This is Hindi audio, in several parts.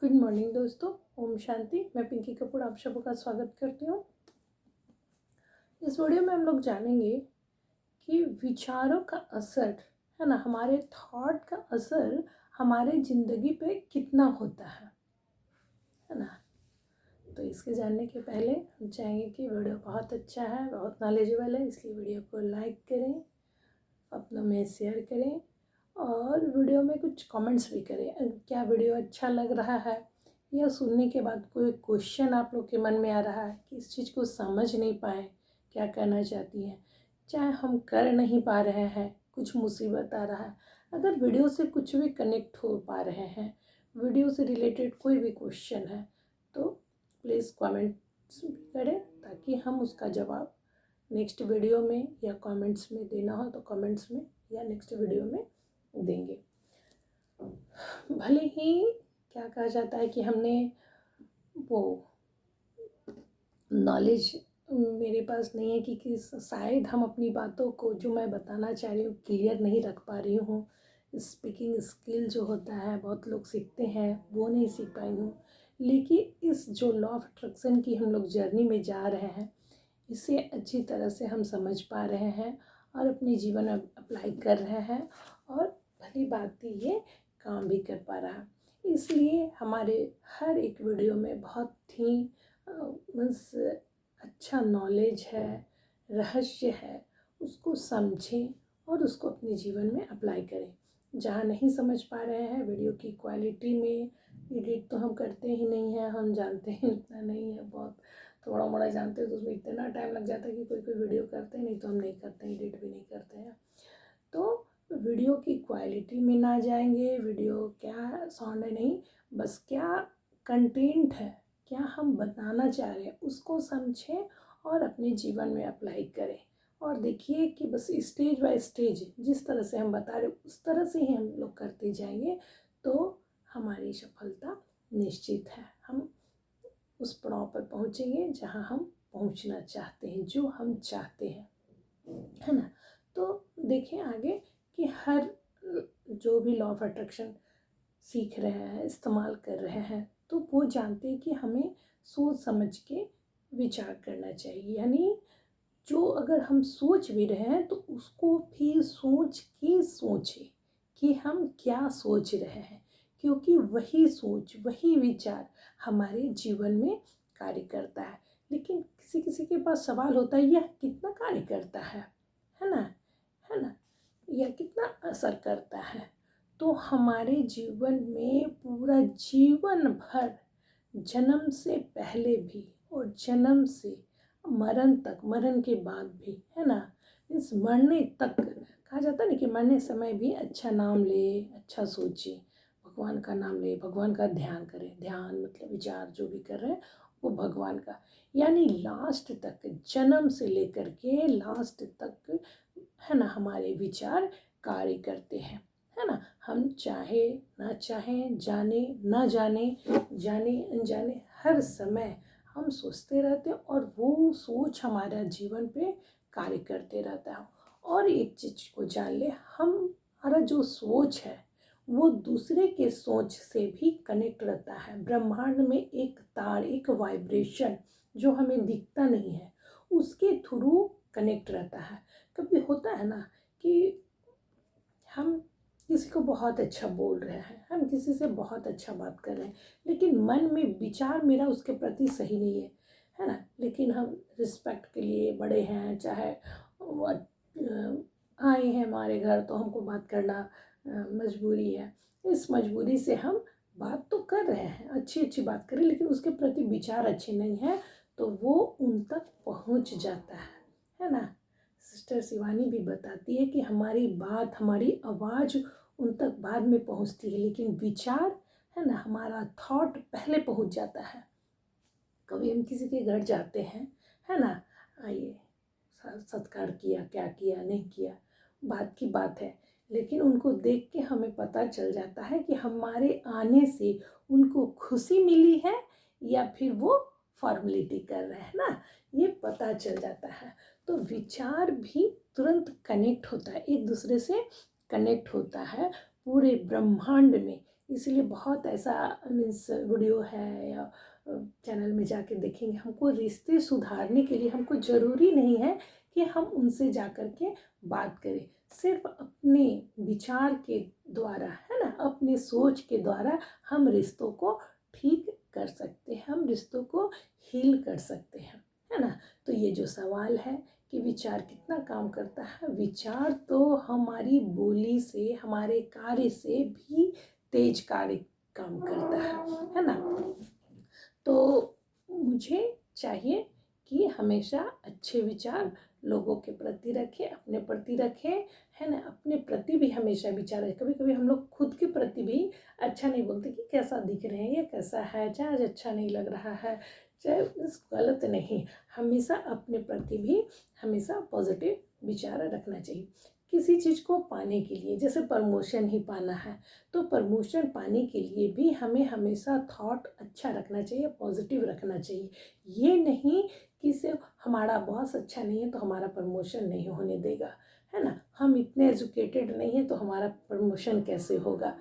गुड मॉर्निंग दोस्तों, ओम शांति। मैं पिंकी कपूर आप सबका का स्वागत करती हूँ। इस वीडियो में हम लोग जानेंगे कि विचारों का असर है ना, हमारे थॉट का असर हमारे ज़िंदगी पे कितना होता है ना। तो इसके जानने के पहले हम चाहेंगे कि वीडियो बहुत अच्छा है, बहुत नॉलेजेबल है, इसलिए वीडियो को लाइक करें, अपनों में शेयर करें और वीडियो में कुछ कमेंट्स भी करें। क्या वीडियो अच्छा लग रहा है या सुनने के बाद कोई क्वेश्चन आप लोग के मन में आ रहा है कि इस चीज़ को समझ नहीं पाए, क्या कहना चाहती हैं, चाहे हम कर नहीं पा रहे हैं, कुछ मुसीबत आ रहा है, अगर वीडियो से कुछ भी कनेक्ट हो पा रहे हैं, वीडियो से रिलेटेड कोई भी क्वेश्चन है तो प्लीज़ कमेंट्स भी करें ताकि हम उसका जवाब नेक्स्ट वीडियो में या कमेंट्स में देना हो तो कमेंट्स में या नेक्स्ट वीडियो में देंगे। भले ही क्या कहा जाता है कि हमने वो नॉलेज मेरे पास नहीं है कि शायद हम अपनी बातों को जो मैं बताना चाह रही हूँ क्लियर नहीं रख पा रही हूँ। स्पीकिंग स्किल जो होता है बहुत लोग सीखते हैं, वो नहीं सीख पाई हूँ। लेकिन इस जो लॉ ऑफ अट्रैक्शन की हम लोग जर्नी में जा रहे हैं, इसे अच्छी तरह से हम समझ पा रहे हैं और अपने जीवन में अप्लाई कर रहे हैं और भली बात ये काम भी कर पा रहा है। इसलिए हमारे हर एक वीडियो में बहुत ही बस अच्छा नॉलेज है, रहस्य है, उसको समझें और उसको अपने जीवन में अप्लाई करें। जहाँ नहीं समझ पा रहे हैं वीडियो की क्वालिटी में, एडिट तो हम करते ही नहीं हैं, हम जानते हैं इतना नहीं है, बहुत थोड़ा मोड़ा जानते हैं तो उसमें इतना टाइम लग जाता है कि कोई कोई वीडियो करते हैं, नहीं तो हम नहीं करते हैं, एडिट भी नहीं करते हैं। तो वीडियो की क्वालिटी में ना जाएंगे, वीडियो क्या साउंड है नहीं, बस क्या कंटेंट है, क्या हम बताना चाह रहे हैं उसको समझें और अपने जीवन में अप्लाई करें। और देखिए कि बस स्टेज बाय स्टेज जिस तरह से हम बता रहे उस तरह से ही हम लोग करते जाएंगे तो हमारी सफलता निश्चित है। हम उस पड़ाव पर पहुँचेंगे जहाँ हम पहुँचना चाहते हैं, जो हम चाहते हैं, है ना। तो देखें आगे कि हर जो भी लॉ ऑफ अट्रैक्शन सीख रहे हैं, इस्तेमाल कर रहे हैं, तो वो जानते हैं कि हमें सोच समझ के विचार करना चाहिए। यानी जो अगर हम सोच भी रहे हैं तो उसको भी सोच के सोचें कि हम क्या सोच रहे हैं, क्योंकि वही सोच, वही विचार हमारे जीवन में कार्य करता है। लेकिन किसी किसी के पास सवाल होता है, यह कितना कार्य करता है ना, है ना, यह कितना असर करता है। तो हमारे जीवन में पूरा जीवन भर, जन्म से पहले भी और जन्म से मरण तक, मरण के बाद भी, है ना, इस मरने तक कहा जाता है ना कि मरने समय भी अच्छा नाम ले, अच्छा सोचे, भगवान का नाम ले, भगवान का ध्यान करें। ध्यान मतलब विचार जो भी कर रहे हैं वो भगवान का, यानी लास्ट तक, जन्म से लेकर के लास्ट तक, है ना, हमारे विचार कार्य करते हैं, है ना। हम चाहे ना चाहें, जाने ना जाने, जाने अनजाने, हर समय हम सोचते रहते हैं और वो सोच हमारा जीवन पे कार्य करते रहता है। और एक चीज़ को जान ले, हमारा जो सोच है वो दूसरे के सोच से भी कनेक्ट रहता है। ब्रह्मांड में एक तार, एक वाइब्रेशन जो हमें दिखता नहीं है, उसके थ्रू कनेक्ट रहता है। कभी होता है ना कि हम किसी को बहुत अच्छा बोल रहे हैं, हम किसी से बहुत अच्छा बात कर रहे हैं, लेकिन मन में विचार मेरा उसके प्रति सही नहीं है ना। लेकिन हम रिस्पेक्ट के लिए बड़े हैं, चाहे आए हैं हमारे घर तो हमको बात करना मजबूरी है, इस मजबूरी से हम बात तो कर रहे हैं, अच्छी अच्छी बात करें, लेकिन उसके प्रति विचार अच्छे नहीं हैं तो वो उन तक पहुंच जाता है ना। सिस्टर शिवानी भी बताती है कि हमारी बात, हमारी आवाज़ उन तक बाद में पहुंचती है, लेकिन विचार, है ना, हमारा थॉट पहले पहुंच जाता है। कभी हम किसी के घर जाते हैं, है ना, आइए, सत्कार किया, क्या किया नहीं किया बात की बात है, लेकिन उनको देख के हमें पता चल जाता है कि हमारे आने से उनको खुशी मिली है या फिर वो फॉर्मेलिटी कर रहे हैं ना, ये पता चल जाता है। तो विचार भी तुरंत कनेक्ट होता है, एक दूसरे से कनेक्ट होता है पूरे ब्रह्मांड में। इसलिए बहुत ऐसा मीन्स वीडियो है या चैनल में जाके देखेंगे। हमको रिश्ते सुधारने के लिए हमको ज़रूरी नहीं है कि हम उनसे जा कर के बात करें, सिर्फ अपने विचार के द्वारा, है ना, अपने सोच के द्वारा हम रिश्तों को ठीक कर सकते हैं, हम रिश्तों को हील कर सकते हैं, है ना। तो ये जो सवाल है कि विचार कितना काम करता है, विचार तो हमारी बोली से, हमारे कार्य से भी तेज कार्य काम करता है ना। तो मुझे चाहिए कि हमेशा अच्छे विचार लोगों के प्रति रखें, अपने प्रति रखें, है ना। अपने प्रति भी हमेशा विचार रखें। कभी कभी हम लोग खुद के प्रति भी अच्छा नहीं बोलते कि कैसा दिख रहे हैं, ये कैसा है, चाहे आज अच्छा नहीं लग रहा है, चाहे गलत नहीं, हमेशा अपने प्रति भी हमेशा पॉजिटिव विचार रखना चाहिए। किसी चीज़ को पाने के लिए, जैसे प्रमोशन ही पाना है, तो प्रमोशन पाने के लिए भी हमें हमेशा थॉट अच्छा रखना चाहिए, पॉजिटिव रखना चाहिए। ये नहीं कि सिर्फ हमारा बॉस अच्छा नहीं है तो हमारा प्रमोशन नहीं होने देगा, है ना। हम इतने एजुकेटेड नहीं हैं तो हमारा प्रमोशन कैसे होगा।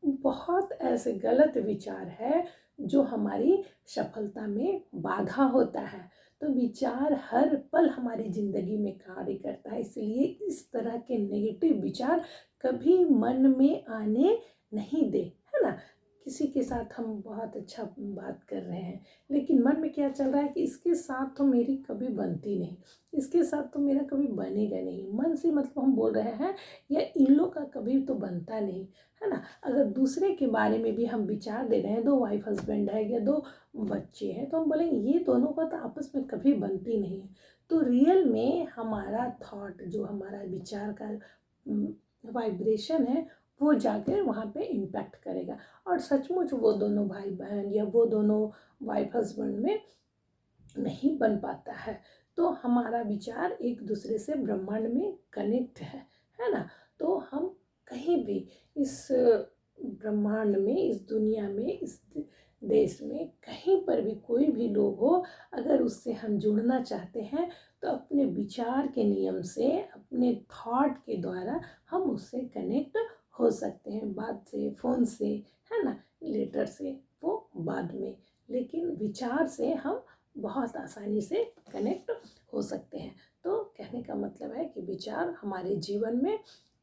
बहुत ऐसे गलत विचार है जो हमारी सफलता में बाधा होता है। तो विचार हर पल हमारी ज़िंदगी में कार्य करता है, इसलिए इस तरह के नेगेटिव विचार कभी मन में आने नहीं दे, है ना। किसी के साथ हम बहुत अच्छा बात कर रहे हैं, लेकिन मन में क्या चल रहा है कि इसके साथ तो मेरी कभी बनती नहीं, इसके साथ तो मेरा कभी बनेगा नहीं, मन से मतलब हम बोल रहे हैं, या इन लोग का कभी तो बनता नहीं, है ना। अगर दूसरे के बारे में भी हम विचार दे रहे हैं, दो वाइफ हस्बैंड है या दो बच्चे हैं, तो हम बोलेंगे ये दोनों का तो आपस में कभी बनती नहीं है। तो रियल में हमारा थॉट, जो हमारा विचार का वाइब्रेशन है, वो जाकर वहाँ पे इम्पैक्ट करेगा, और सचमुच वो दोनों भाई बहन या वो दोनों वाइफ हस्बैंड में नहीं बन पाता है। तो हमारा विचार एक दूसरे से ब्रह्मांड में कनेक्ट है ना। तो हम कहीं भी इस ब्रह्मांड में, इस दुनिया में, इस देश में कहीं पर भी कोई भी लोग हो, अगर उससे हम जुड़ना चाहते हैं तो अपने विचार के नियम से, अपने थॉट के द्वारा हम उससे कनेक्ट हो सकते हैं। बात से, फ़ोन से, है ना, लेटर से, वो बाद में, लेकिन विचार से हम बहुत आसानी से कनेक्ट हो सकते हैं। तो कहने का मतलब है कि विचार हमारे जीवन में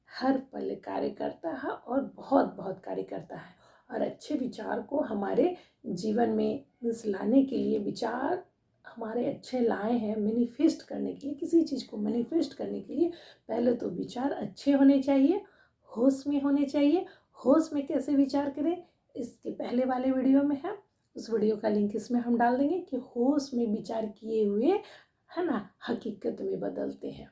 हर पल कार्य करता है, और बहुत बहुत कार्य करता है। और अच्छे विचार को हमारे जीवन में लाने के लिए, विचार हमारे अच्छे लाए हैं मैनिफेस्ट करने के लिए, किसी चीज़ को मैनिफेस्ट करने के लिए पहले तो विचार अच्छे होने चाहिए, होश में होने चाहिए। होश में कैसे विचार करें, इसके पहले वाले वीडियो में है, उस वीडियो का लिंक इसमें हम डाल देंगे कि होश में विचार किए हुए, है ना, हकीकत में बदलते हैं।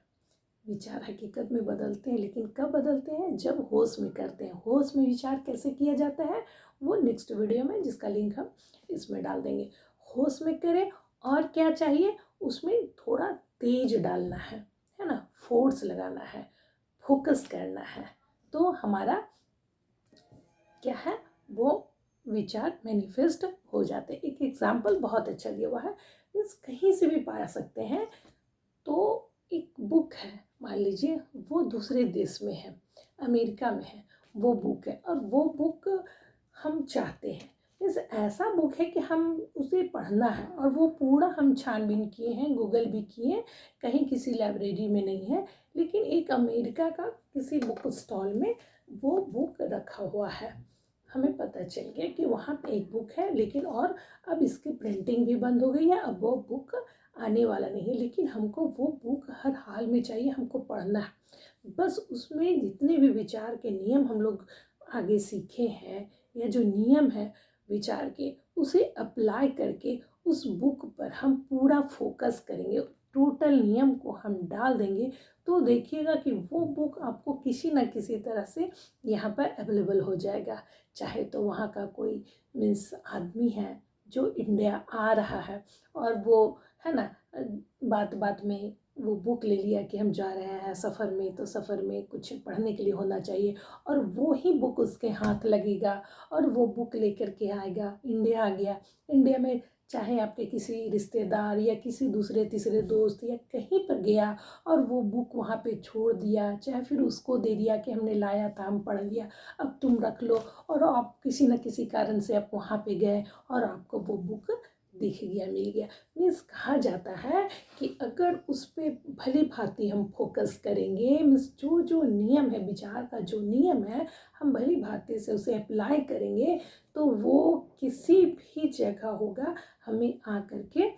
विचार हकीकत में बदलते हैं, लेकिन कब बदलते हैं, जब होश में करते हैं। होश में विचार कैसे किया जाता है, वो नेक्स्ट वीडियो में, जिसका लिंक हम इसमें डाल देंगे। होश में करें, और क्या चाहिए उसमें, थोड़ा तेज डालना है ना, फोर्स लगाना है, फोकस करना है, तो हमारा क्या है, वो विचार मैनिफेस्ट हो जाते हैं। एक एग्जाम्पल बहुत अच्छा दिया हुआ है, मीन्स कहीं से भी पा सकते हैं। तो एक बुक है, मान लीजिए वो दूसरे देश में है, अमेरिका में है, वो बुक है, और वो बुक हम चाहते हैं, मीन्स ऐसा बुक है कि हम उसे पढ़ना है, और वो पूरा हम छानबीन किए हैं, गूगल भी किए, कहीं किसी लाइब्रेरी में नहीं है, लेकिन एक अमेरिका का किसी बुक स्टॉल में वो बुक रखा हुआ है। हमें पता चल गया कि वहाँ पे एक बुक है, लेकिन और अब इसकी प्रिंटिंग भी बंद हो गई है, अब वो बुक आने वाला नहीं है, लेकिन हमको वो बुक हर हाल में चाहिए, हमको पढ़ना है। बस उसमें जितने भी विचार के नियम हम लोग आगे सीखे हैं, या जो नियम है विचार के, उसे अप्लाई करके उस बुक पर हम पूरा फोकस करेंगे, टोटल नियम को हम डाल देंगे, तो देखिएगा कि वो बुक आपको किसी न किसी तरह से यहाँ पर अवेलेबल हो जाएगा। चाहे तो वहाँ का कोई मीन्स आदमी है जो इंडिया आ रहा है, और वो, है ना, बात बात में वो बुक ले लिया कि हम जा रहे हैं सफ़र में, तो सफ़र में कुछ पढ़ने के लिए होना चाहिए, और वो ही बुक उसके हाथ लगेगा, और वो बुक लेकर के आएगा, इंडिया आ गया, इंडिया में चाहे आपके किसी रिश्तेदार या किसी दूसरे तीसरे दोस्त या कहीं पर गया और वो बुक वहाँ पे छोड़ दिया, चाहे फिर उसको दे दिया कि हमने लाया था, हम पढ़ लिया, अब तुम रख लो, और आप किसी न किसी कारण से आप वहाँ पे गए और आपको वो बुक दिख गया, मिल गया। मीन्स कहा जाता है कि अगर उस पर भली भांति हम फोकस करेंगे, मीन्स जो जो नियम है, विचार का जो नियम है, हम भली भांति से उसे अप्लाई करेंगे तो वो किसी भी जगह होगा हमें आ करके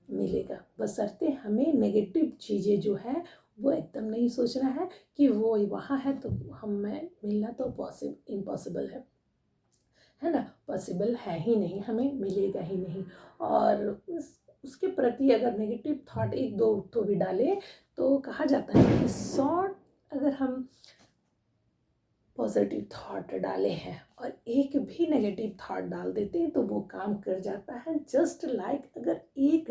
मिलेगा। बशर्ते हमें नेगेटिव चीज़ें जो है वो एकदम नहीं सोचना है कि वो वहाँ है तो हमें मिलना तो इम्पॉसिबल है ना, पॉसिबल है ही नहीं, हमें मिलेगा ही नहीं। और उसके प्रति अगर नेगेटिव थॉट एक दो तो भी डाले तो कहा जाता है कि 100 अगर हम पॉजिटिव थॉट डाले हैं और एक भी नेगेटिव थॉट डाल देते हैं तो वो काम कर जाता है। जस्ट लाइक अगर एक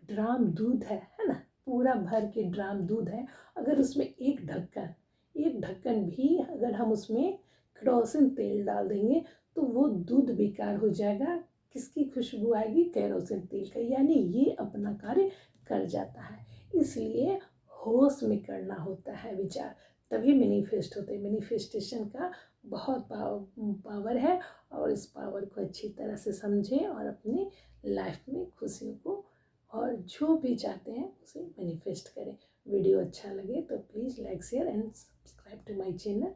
ड्राम दूध है ना, पूरा भर के ड्राम दूध है, अगर उसमें एक ढक्कन भी अगर हम उसमें केरोसिन तेल डाल देंगे तो वो दूध बेकार हो जाएगा। किसकी खुशबू आएगी? केरोसिन तेल का। यानी ये अपना कार्य कर जाता है। इसलिए होश में करना होता है विचार, तभी मैनिफेस्ट होते हैं। मैनिफेस्टेशन का बहुत पावर है और इस पावर को अच्छी तरह से समझें और अपनी लाइफ में खुशियों को और जो भी चाहते हैं उसे मैनिफेस्ट करें। वीडियो अच्छा लगे तो please like share and subscribe to my channel.